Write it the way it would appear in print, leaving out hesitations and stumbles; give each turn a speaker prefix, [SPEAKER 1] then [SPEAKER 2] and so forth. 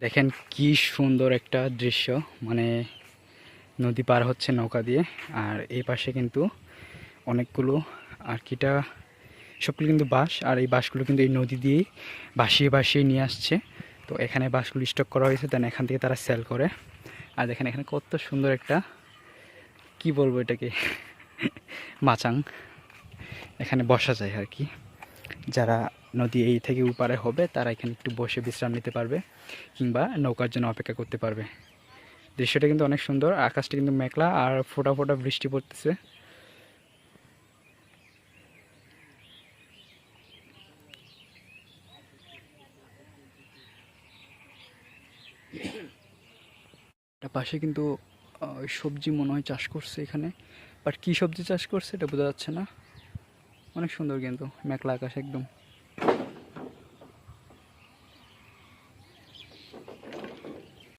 [SPEAKER 1] দেখেন কি সুন্দর একটা দৃশ্য, মানে নদী পার হচ্ছে নৌকা দিয়ে। আর এই পাশে কিন্তু অনেকগুলো কিটা সবগুলো কিন্তু বাঁশ, আর এই বাঁশগুলো কিন্তু এই নদী দিয়েই ভাসিয়ে ভাসিয়ে নিয়ে আসছে। তো এখানে বাঁশগুলো স্টক করা হয়েছে, দেন এখান থেকে তারা সেল করে। আর দেখেন এখানে কত সুন্দর একটা, কি বলবো এটাকে, মাচাং। এখানে বসা যায় আর কি, যারা নদী এই থেকে উপারে হবে তারা এখানে একটু বসে বিশ্রাম নিতে পারবে কিংবা নৌকার জন্য অপেক্ষা করতে পারবে। দৃশ্যটা কিন্তু অনেক সুন্দর, আকাশটা কিন্তু মেঘলা আর ফোঁটা ফোঁটা বৃষ্টি পড়তেছে। পাশে কিন্তু সবজি মনে হয় চাষ করছে এখানে, বাট কি সবজি চাষ করছে এটা বোঝা যাচ্ছে না। অনেক সুন্দর কিন্তু মেঘলা আকাশ একদম।